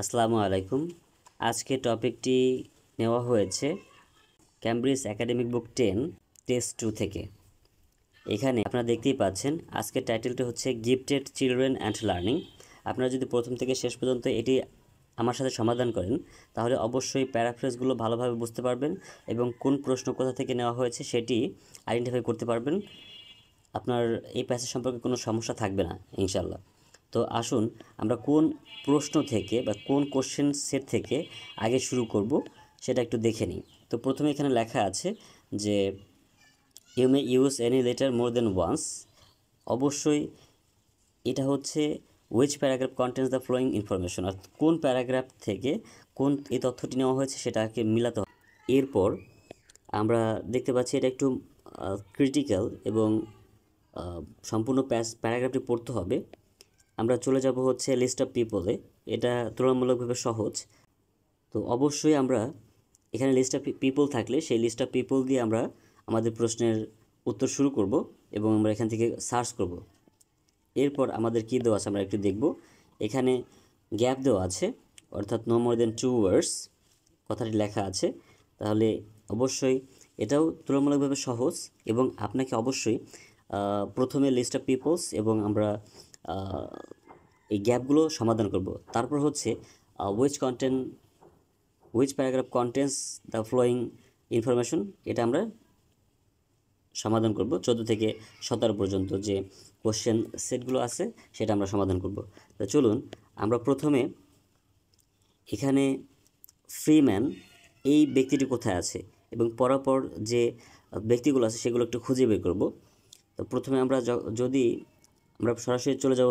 আসসালামু আলাইকুম। আজকে টপিকটি নেওয়া হয়েছে ক্যামব্রিজ একাডেমিক বুক 10 টেস্ট 2 থেকে। এখানে আপনারা দেখতেই পাচ্ছেন আজকের টাইটেলটি হচ্ছে গিফটেড চিলড্রেন অ্যান্ড লার্নিং। আপনারা যদি প্রথম থেকে শেষ পর্যন্ত এটি আমার সাথে সমাধান করেন তাহলে অবশ্যই প্যারাফ্রেজগুলো ভালোভাবে বুঝতে পারবেন এবং কোন প্রশ্ন কোথা থেকে নেওয়া হয়েছে সেটি আইডেন্টিফাই করতে পারবেন। আপনার এই প্যাসেজ সম্পর্কে কোনো সমস্যা থাকবে না ইনশাল্লাহ। তো আসুন আমরা কোন প্রশ্ন থেকে বা কোন কোশ্চেন সেট থেকে আগে শুরু করব সেটা একটু দেখে নিই। তো প্রথমে এখানে লেখা আছে যে you may use any letter more than once. অবশ্যই এটা হচ্ছে which paragraph contains the following information, আর কোন প্যারাগ্রাফ থেকে কোন এই তথ্যটি নেওয়া হয়েছে সেটাকে মিলাতে হবে। এরপর আমরা দেখতে পাচ্ছি এটা একটু ক্রিটিক্যাল এবং সম্পূর্ণ প্যারাগ্রাফটি পড়তে হবে। আমরা চলে যাব হচ্ছে লিস্ট অফ পিপলে। এটা তুলনামূলকভাবে সহজ। তো অবশ্যই আমরা এখানে লিস্ট অফ পিপল থাকলে সেই লিস্ট অফ পিপল দিয়ে আমরা আমাদের প্রশ্নের উত্তর শুরু করব এবং আমরা এখান থেকে সার্চ করব। এরপর আমাদের কী দেওয়া আছে আমরা একটু দেখব। এখানে গ্যাপ দেওয়া আছে, অর্থাৎ নো মোর দেন 2 ওয়ার্ডস কথাটি লেখা আছে। তাহলে অবশ্যই এটাও তুলনামূলকভাবে সহজ এবং আপনাকে অবশ্যই প্রথমে লিস্ট অফ পিপলস এবং আমরা এই গ্যাপগুলো সমাধান করব। তারপর হচ্ছে which paragraph contains the following information, এটা আমরা সমাধান করব। 14 থেকে 17 পর্যন্ত যে কোশ্চেন সেটগুলো আছে সেটা আমরা সমাধান করব। তো চলুন আমরা প্রথমে এখানে ফ্রিম্যান এই ব্যক্তিটি কোথায় আছে এবং পরপর যে ব্যক্তিগুলো আছে সেগুলো একটু খুঁজে বের করব। তো প্রথমে আমরা যদি আমরা সরাসরি চলে যাব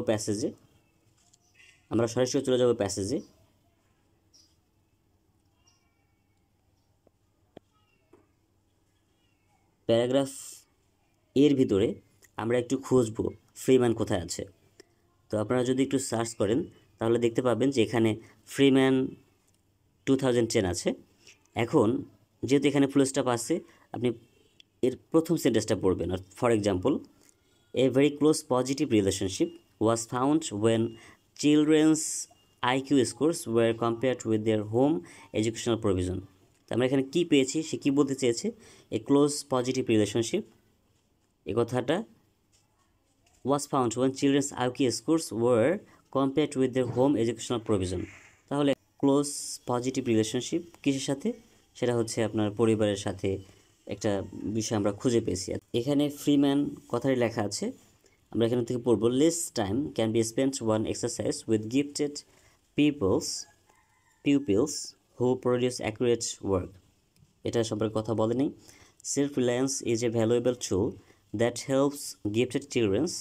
প্যাসেজে। প্যারাগ্রাফ এর ভিতরে আমরা একটু খুঁজব ফ্রিম্যান কোথায় আছে। তো আপনারা যদি একটু সার্চ করেন তাহলে দেখতে পাবেন যে এখানে ফ্রিম্যান 2010 আছে। এখন যেহেতু এখানে ফুল স্টপ আছে, আপনি এর প্রথম সেন্টেন্সটা পড়বেন। For example, a very close positive relationship was found when children's IQ scores were compared with their home educational provision. তো আমরা এখানে কী পেয়েছি, সে কী বলতে চেয়েছে, এ ক্লোজ পজিটিভ রিলেশনশিপ এ কথাটা was found when children's IQ scores were compared with their home educational provision। তাহলে ক্লোজ পজিটিভ রিলেশনশিপ কিসের সাথে, সেটা হচ্ছে আপনার পরিবারের সাথে একটা বিষয় আমরা খুঁজে পেয়েছি। এখানে ফ্রিম্যান কথাটি লেখা আছে, আমরা এখান থেকে পড়ব less time can be spent one exercise with gifted pupils who produce accurate work. এটা সম্পর্কে কথা বলেনি। Self reliance is a valuable tool that helps gifted children's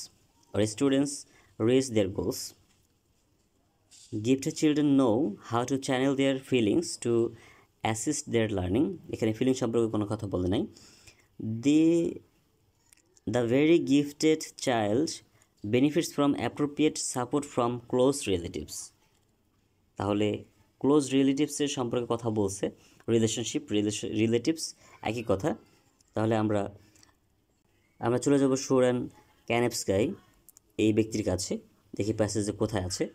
or students reach their goals. Gifted children know how to channel their feelings to assist their learning. এখানে feeling সম্পর্কে কোনো কথা বলে নাই। The very gifted child benefits from appropriate support from close relatives. তাহলে close রিলেটিভসের সম্পর্কে কথা বলছে, রিলেটিভস একই কথা। তাহলে আমরা চলে যাব সোরেন ক্যানেপস্কাই এই ব্যক্তির কাছে, দেখি প্যাসেজে কোথায় আছে।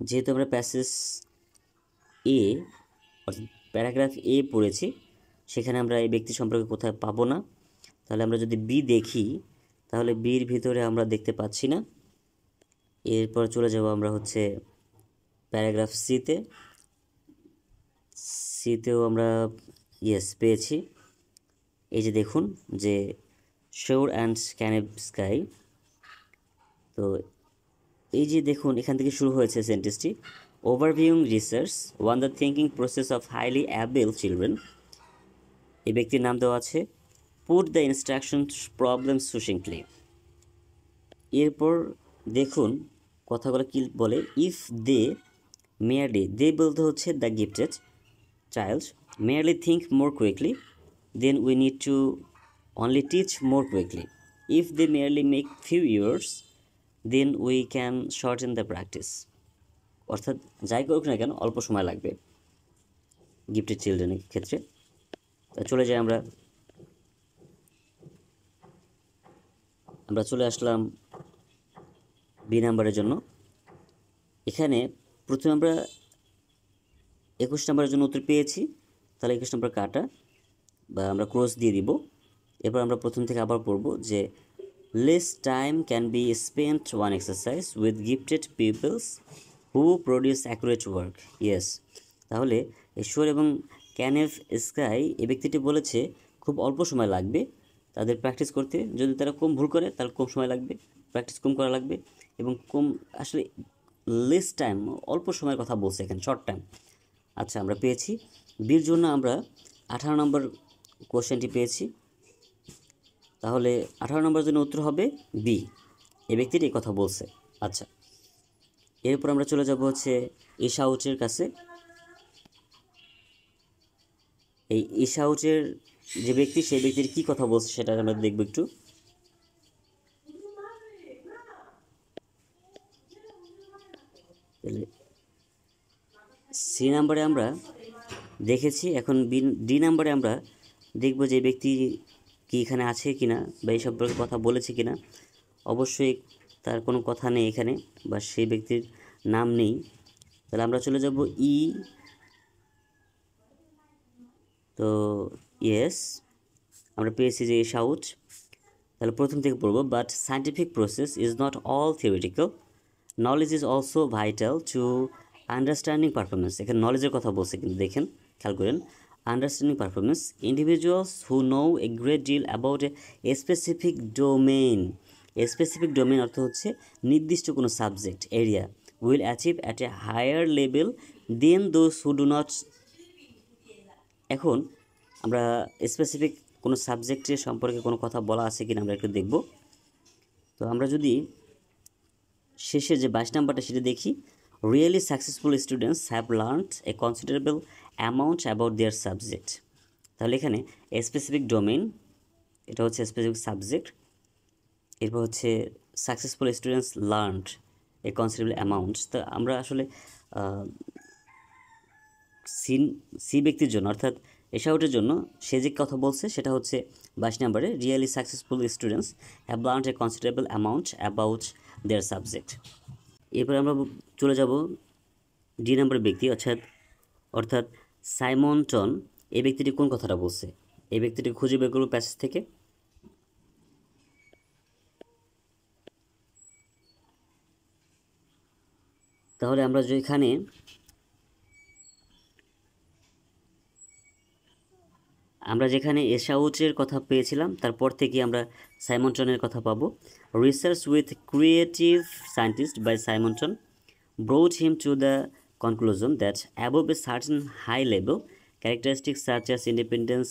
যেহেতু আমরা প্যাসেজ এ অর্থাৎ প্যারাগ্রাফ এ পড়েছি, সেখানে আমরা এই ব্যক্তি সম্পর্কে কোথায় পাবো না। তাহলে আমরা যদি বি দেখি তাহলে বির ভিতরে আমরা দেখতে পাচ্ছি না। এরপর চলে যাব আমরা হচ্ছে প্যারাগ্রাফ সিতেও আমরা পেয়েছি। এই যে দেখুন যে শোর অ্যান্ড ক্যানেপস্কাই। তো এই যে দেখুন এখান থেকে শুরু হয়েছে সেন্টেন্সটি, overviewing research on the thinking process of highly able children. এই ব্যক্তির নাম দেওয়া আছে, put the instruction problem succinctly. এরপর দেখুন কথাগুলো কি বলে, ইফ দে বলতে হচ্ছে the gifted child merely think more quickly, then we need to only teach more quickly. If they merely make few errors, then we can shorten the practice. অর্থাৎ যাই করুক না কেন অল্প সময় লাগবে গিফটেড চিলড্রেনের ক্ষেত্রে। চলে যাই আমরা আমরা চলে আসলাম বি নাম্বারের জন্য। এখানে প্রথমে আমরা 21 নম্বরের জন্য উত্তর পেয়েছি, তাহলে 21 নম্বর কাটা বা আমরা ক্রস দিয়ে দিব। এরপর আমরা প্রথম থেকে আবার পড়ব যে less time can be spent on exercise with gifted pupils who produce accurate work. Yes, তাহলে ঈশ্বর এবং ক্যানেভ স্কাই এই ব্যক্তিটি বলেছে খুব অল্প সময় লাগবে তাদের প্র্যাকটিস করতে। যদি তারা কম ভুল করে তাহলে কম সময় লাগবে, প্র্যাকটিস কম করা লাগবে এবং কম আসলে লেস টাইম, অল্প সময়ের কথা বলছে এখানে, শর্ট টাইম। আচ্ছা, আমরা পেয়েছি বির জন্য আমরা 18 নম্বর কোশ্চেনটি পেয়েছি, তাহলে 18 নম্বরের জন্য উত্তর হবে বি, এই ব্যক্তিটি এই কথা বলছে। আচ্ছা, এরপর আমরা চলে যাব হচ্ছে ইশাউটের কাছে। এই ইশাউটের যে ব্যক্তি, সেই ব্যক্তির কি কথা বলছে সেটা আমরা দেখব একটু। সি নাম্বারে আমরা দেখেছি, এখন ডি নাম্বারে আমরা দেখব যে ব্যক্তি কি এখানে আছে কিনা বা এই সম্পর্কে কথা বলেছে কিনা। অবশ্যই তার কোনো কথা নেই এখানে, বা সেই ব্যক্তির নাম নেই। তাহলে আমরা চলে যাব ই। তো ইয়েস, আমরা পেয়েছি যে শাউট। তাহলে প্রথম থেকে পড়বো, but scientific process is not all theoretical, knowledge is also vital to understanding performance. এখানে নলেজের কথা বলছে, কিন্তু দেখেন, খেয়াল করেন, understanding performance. Individuals who know a great deal about a specific domain, specific domain অর্থ হচ্ছে নির্দিষ্ট কোনো subject area, will achieve at a higher level than those who do not. এখন আমরা স্পেসিফিক কোনো সাবজেক্টের সম্পর্কে কোনো কথা বলা আছে কিনা আমরা একটু দেখব। তো আমরা যদি শেষের যে 22 নাম্বারটা সেটা দেখি, really successful students have learned A considerable amount about their subject. তাহলে এখানে স্পেসিফিক ডোমেইন, এটা হচ্ছে স্পেসিফিক সাবজেক্ট। এরপর হচ্ছে সাকসেসফুল স্টুডেন্টস লার্নড এ কনসিডারেবল অ্যামাউন্ট। তো আমরা আসলে সি ব্যক্তির জন্য, অর্থাৎ এশাউটের জন্য সে যে কথা বলছে সেটা হচ্ছে 22 নম্বরে, really successful students have learned A considerable amount about their subject. এরপরে আমরা চলে যাব ডি নম্বর ব্যক্তি, অর্থাৎ সাইমনটন। এই ব্যক্তিটি কোন কথাটা বলছে, এই ব্যক্তিটি খুঁজে বের করব প্যাসেজ থেকে। তাহলে আমরা যেখানে এশাউটের কথা পেয়েছিলাম, তারপর থেকে আমরা সাইমনটনের কথা পাবো। Research with creative scientists by Simonton brought him to the conclusion that above a certain high level, characteristics such as independence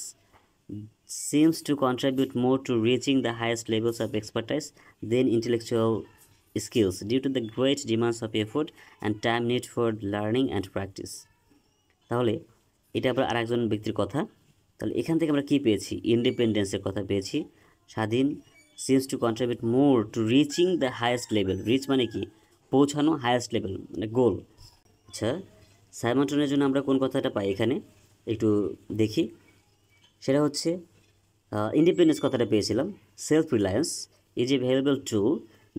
seems to contribute more to reaching the highest levels of expertise than intellectual skills due to the great demands of effort and time need for learning and practice. তাহলে এটা আবার আরেকজন ব্যক্তির কথা। তাহলে এখান থেকে আমরা কি পেয়েছি, ইন্ডিপেন্ডেন্সের কথা পেয়েছি, স্বাধীন, seems to contribute more to reaching the highest level. Reach মানে কি, পৌঁছানো, হায়েস্ট লেভেল মানে গোল। আচ্ছা, সাইমনটনের জন্য আমরা কোন কথাটা পাই এখানে একটু দেখি। সেটা হচ্ছে ইন্ডিপেন্ডেন্স কথাটা পেয়েছিলাম। Self reliance is a valuable tool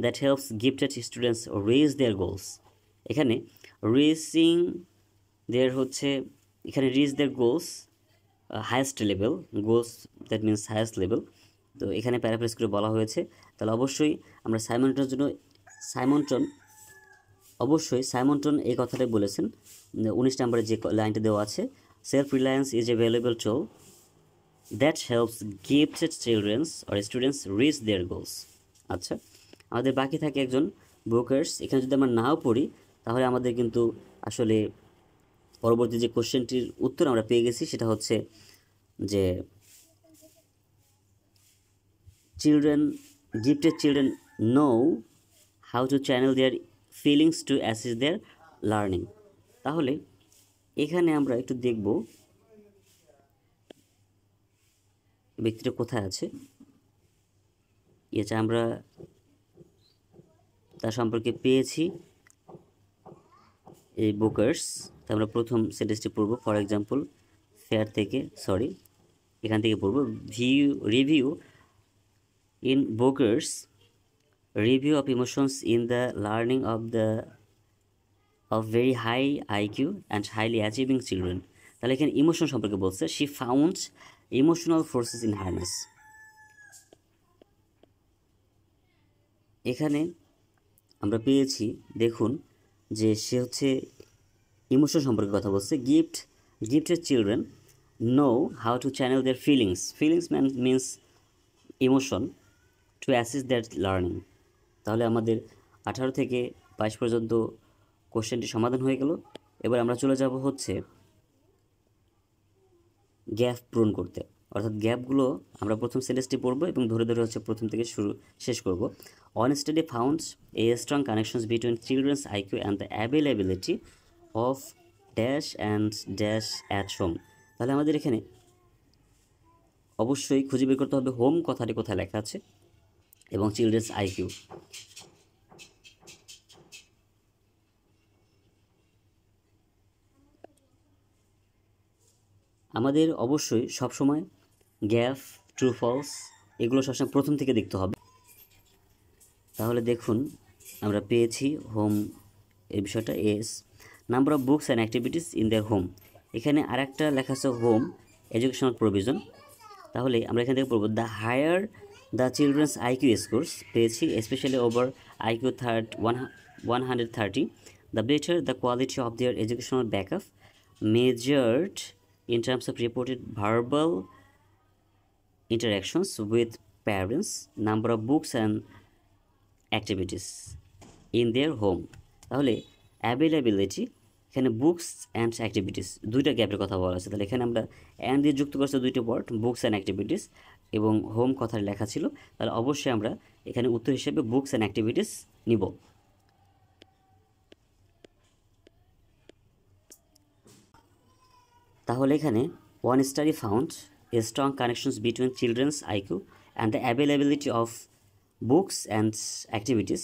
that helps gifted students reach their goals. এখানে রিচিং দেয়ার হচ্ছে, এখানে reach their goals highest level, goals that means highest level. তো এখানে প্যারাফ্রেজ করে বলা হয়েছে। তাহলে অবশ্যই আমরা সাইমনটনের জন্য সাইমনটন এই কথাটাই বলেছেন। 19 নম্বরে যে লাইনটা দেওয়া আছে, self reliance is a valuable tool that helps gifted children's or students reach their goals. আচ্ছা, আমাদের বাকি থাকে একজন বুকার্স। এখানে যদি আমরা নাও পড়ি তাহলে আমাদের কিন্তু আসলে পরবর্তী যে কোশ্চেনটির উত্তর আমরা পেয়ে গেছি, সেটা হচ্ছে যে gifted children know how to channel their feelings to assist their learning. তাহলে এখানে আমরা একটু দেখব ব্যক্তিটা কোথায় আছে। এটা আমরা তার সম্পর্কে পেয়েছি এই বুকার্স। আমরা প্রথম সেন্টেন্সটি পড়ব, ফর এক্সাম্পল ফেয়ার থেকে, এখান থেকে পড়ব, review in Booker's review of emotions in the learning of very high IQ and highly achieving children. তাহলে এখানে ইমোশন সম্পর্কে বলছে, she found emotional forces in harness. এখানে আমরা পেয়েছি, দেখুন যে সে হচ্ছে ইমোশন সম্পর্কে কথা বলছে। Gifted children know how to channel there feelings means emotion two assist that learning. তাহলে আমাদের 18 থেকে 22 পর্যন্ত কোশ্চেনটি সমাধান হয়ে গেল। এবার আমরা চলে যাব হচ্ছে গ্যাপ পূরণ করতে, অর্থাৎ গ্যাপগুলো আমরা প্রথম সেন্টেন্সটি পড়বো এবং ধরে ধরে হচ্ছে প্রথম থেকে শেষ করব। One study finds a strong connections between children's IQ and the availability of dash and dash at home. তাহলে আমাদের এখানে অবশ্যই খুঁজে বের করতে হবে হোম কথাটি কোথায় লেখা আছে এবং চিলড্রেন্স আইকিউ। আমাদের অবশ্যই সবসময় গ্যাপ, ট্রু ফলস এগুলো সবসময় প্রথম থেকে দেখতে হবে। তাহলে দেখুন আমরা পেয়েছি হোম এই বিষয়টা S. Number of books and activities in their home, এখানে আরেকটা লেখা আছে হোম এডুকেশনাল প্রভিশন। তাহলে আমরা এখান থেকে পড়বো the higher the children's IQ scores, পেয়েছি specially over IQ 130, the better the quality of their educational backup measured in terms of reported verbal interactions with parents, number of books and activities in their home। তাহলে availability, এখানে books and activities দুইটা গ্যাপের কথা বলা আছে। তাহলে এখানে আমরা অ্যান্ড দিয়ে যুক্ত করছি দুইটা ওয়ার্ড, বুকস অ্যান্ড অ্যাক্টিভিটিস এবং হোম কথার লেখা ছিল। তাহলে অবশ্যই আমরা এখানে উত্তর হিসেবে বুকস অ্যান্ড অ্যাক্টিভিটিস নিব। তাহলে এখানে one study found a strong connections between children's IQ and the availability of books and activities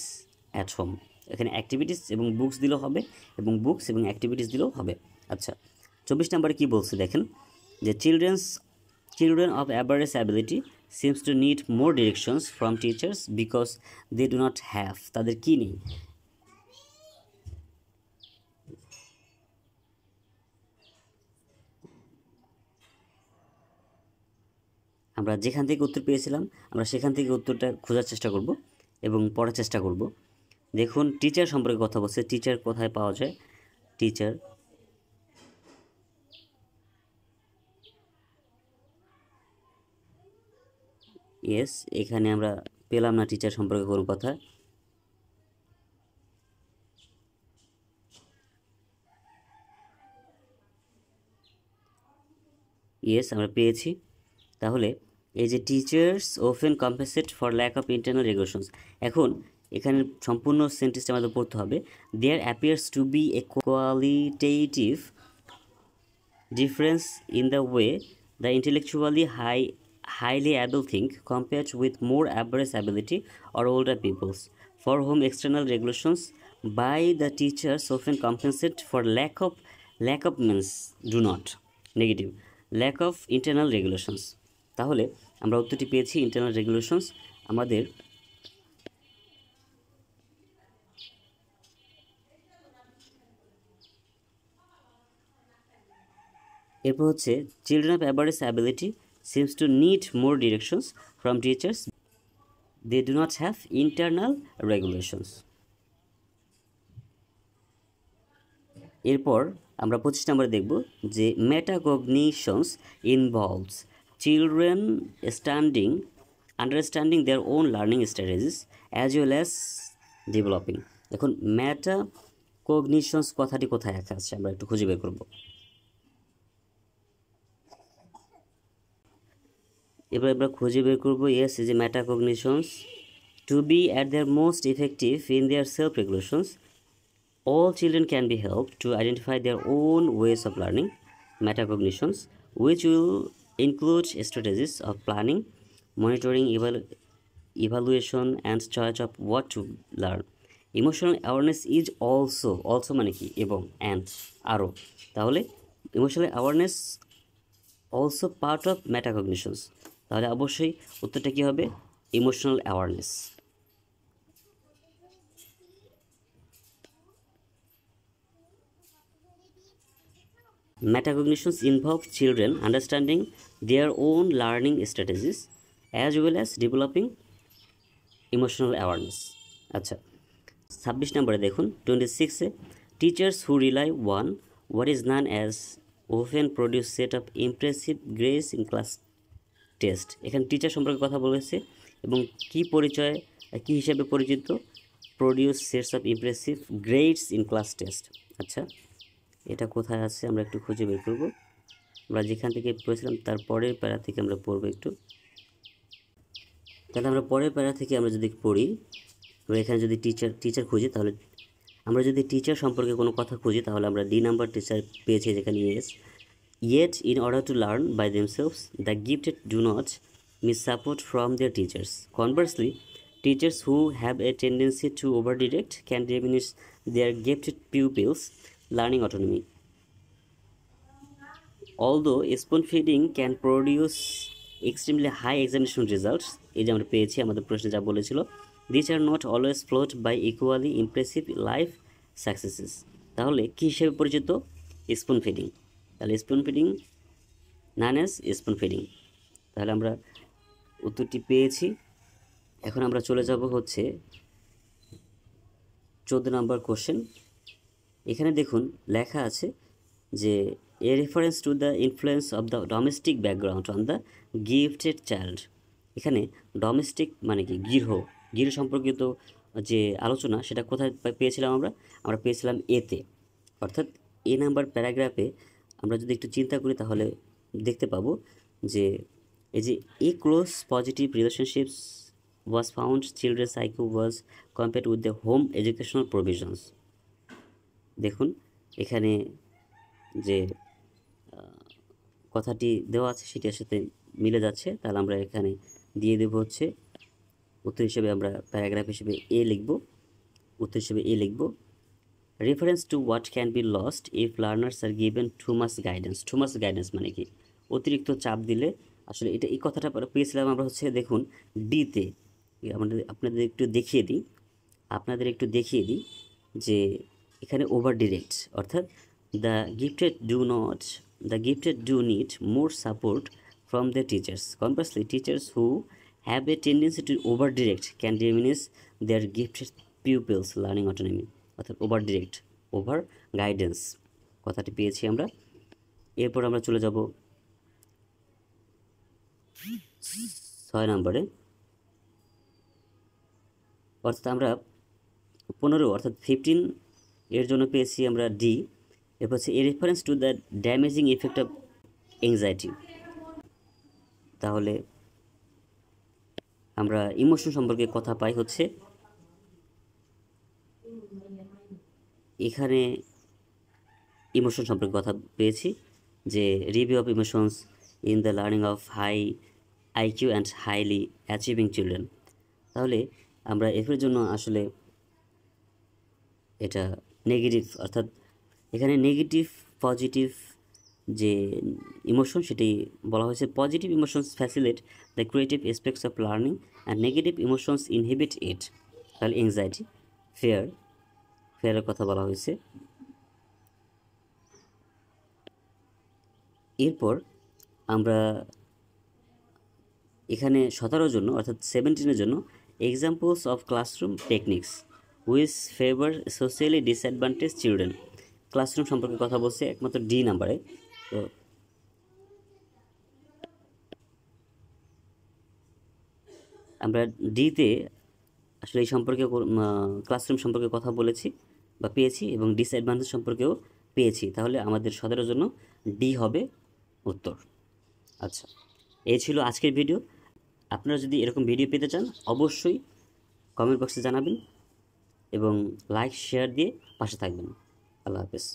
at home. এখানে অ্যাক্টিভিটিস এবং বুকস দিলেও হবে এবং বুকস এবং অ্যাক্টিভিটিস দিলেও হবে। আচ্ছা, 24 নম্বরে কী বলছে দেখেন, যে children of average ability seems to need more directions from teachers because they do not have, তাদের কী নেই। আমরা যেখান থেকে উত্তর পেয়েছিলাম আমরা সেখান থেকে উত্তরটা খোঁজার চেষ্টা করব এবং পড়ার চেষ্টা করব। দেখুন টিচার সম্পর্কে কথা বলছে, টিচার কোথায় পাওয়া যায়, টিচার ইয়েস, এখানে আমরা পেলাম না টিচার সম্পর্কে কোনো কথা। ইয়েস, আমরা পেয়েছি। তাহলে এই যে teachers often compensate for lack of internal regulations, এখন এখানে সম্পূর্ণ সেন্টেন্সটা আমাদের পড়তে হবে। There appears to be a qualitative difference in the way the intellectually highly able think compared with more average ability or older peoples, for whom external regulations by the teachers often compensate for lack of means do not negative lack of internal regulations। তাহলে আমরা উত্তরটি পেয়েছি internal regulations. আমাদের এরপর হচ্ছে children of average ability seems to need more directions from teachers, they do not have internal regulations. এরপর আমরা 25 নম্বরে দেখব যে metacognitions involves children understanding their own learning strategies as well as developing. এখন metacognitions কথাটি কোথায় লেখা আছে আমরা একটু খুঁজে বের করব। এবার আমরা খুঁজে বের করবো ইয়েস, যে metacognitions to be at their most effective in their self regulations all children can be helped to identify their own ways of learning. Metacognitions, which will include strategies of planning, monitoring, evaluation and choice of what to learn. Emotional awareness is also মানে কি এবং and আরও, তাহলে emotional awareness also part of metacognitions. তাহলে অবশ্যই উত্তরটা কী হবে, emotional awareness. Metacognitions involve children understanding their own learning strategies as well as developing emotional awareness. আচ্ছা, 26 নম্বরে দেখুন 26-এ teachers who rely one what is none as open produce set of impressive grace in class test. এখানে teacher সম্পর্কে কথা বলেছে এবং কি পরিচয় কি হিসাবে পরিচিত, produce sets of impressive grades in class test. আচ্ছা, এটা কোথায় আছে আমরা একটু খুঁজে বের করব। আমরা যেখান থেকে পড়েছিলাম তার পরের প্যারা থেকে আমরা পড়ব একটু। তাহলে আমরা পরের প্যারা থেকে আমরা যদি পড়ি, আমরা এখানে যদি টিচার খুঁজি, তাহলে আমরা যদি টিচার সম্পর্কে কোনো কথা খুঁজি তাহলে আমরা ডি নাম্বার টিচার পেয়েছি যেখানে yes. Yet, in order to learn by themselves, the gifted do not miss support from their teachers. Conversely, teachers who have a tendency to overdirect can diminish their gifted pupils' learning autonomy. Although spoon feeding can produce extremely high examination results, এই যে আমরা পেয়েছি আমাদের প্রশ্নে যা বলেছিল, these are not always followed by equally impressive life successes. তাহলে কী হিসেবে পরিচিত? Spoon feeding. তাহলে স্পুন ফিডিং নান অ্যাজ স্পুন ফিডিং। তাহলে আমরা উত্তরটি পেয়েছি। এখন আমরা চলে যাব হচ্ছে 14 নম্বর কোশ্চেন। এখানে দেখুন লেখা আছে যে এ reference to the influence of the domestic background on the gifted child. এখানে ডোমেস্টিক মানে কি, গৃহ সম্পর্কিত যে আলোচনা সেটা কোথায় পেয়েছিলাম আমরা পেয়েছিলাম এতে, অর্থাৎ এ নাম্বার প্যারাগ্রাফে আমরা যদি একটু চিন্তা করি তাহলে দেখতে পাবো যে এই যে a close positive relationships was found children's IQ was compared with the home educational provisions. দেখুন এখানে যে কথাটি দেওয়া আছে সেটার সাথে মিলে যাচ্ছে, তাহলে আমরা এখানে দিয়ে দেব হচ্ছে উত্তর হিসেবে আমরা প্যারাগ্রাফ হিসেবে এ লিখব, উত্তর হিসেবে এ লিখব। Reference to what can be lost if learners are given too much guidance. Too much guidance মানে কি, অতিরিক্ত চাপ দিলে, আসলে এই কথাটা পেয়েছিলাম আমরা হচ্ছে দেখুন ডিতে। আপনাদের একটু দেখিয়ে দিই যে এখানে ওভার ডিরেক্ট, অর্থাৎ the gifted do need more support from the teachers. Conversely teachers who have a tendency to over direct can diminish their gifted pupils learning autonomy. অর্থাৎ ওভার ডিরেক্ট, ওভার গাইডেন্স কথাটি পেয়েছি আমরা। এরপর আমরা চলে যাব 6 নম্বরে, অর্থাৎ আমরা 15 অর্থাৎ 15 এর জন্য পেয়েছি আমরা ডি। এরপর হচ্ছে এ reference to the damaging effect of anxiety. তাহলে আমরা ইমোশন সম্পর্কে কথা পাই হচ্ছে এখানে ইমোশন সম্পর্কে কথা পেয়েছি যে review of emotions in the learning of high IQ and highly achieving children. তাহলে আমরা এর জন্য আসলে এটা নেগেটিভ, অর্থাৎ এখানে নেগেটিভ পজিটিভ যে ইমোশন সেটি বলা হয়েছে। Positive emotions facilitate the creative aspects of learning and negative emotions inhibit it. তাহলে এংজাইটি, ফেয়ারের কথা বলা হয়েছে। এরপর আমরা এখানে 17 জন্য অর্থাৎ 17-এর জন্য examples of classroom techniques which favour socially disadvantage children. Classroom সম্পর্কে কথা বলছে একমাত্র ডি নাম্বারে। তো আমরা ডিতে আসলে এই সম্পর্কে ক্লাসরুম সম্পর্কে কথা বলেছি বা পেয়েছি এবং ডিসঅ্যাডভান্টেজ সম্পর্কেও পেয়েছি। তাহলে আমাদের 17-এর জন্য ডি হবে উত্তর। আচ্ছা, এই ছিল আজকের ভিডিও। আপনারা যদি এরকম ভিডিও পেতে চান অবশ্যই কমেন্ট বক্সে জানাবেন এবং লাইক শেয়ার দিয়ে পাশে থাকবেন। আল্লাহ হাফেজ।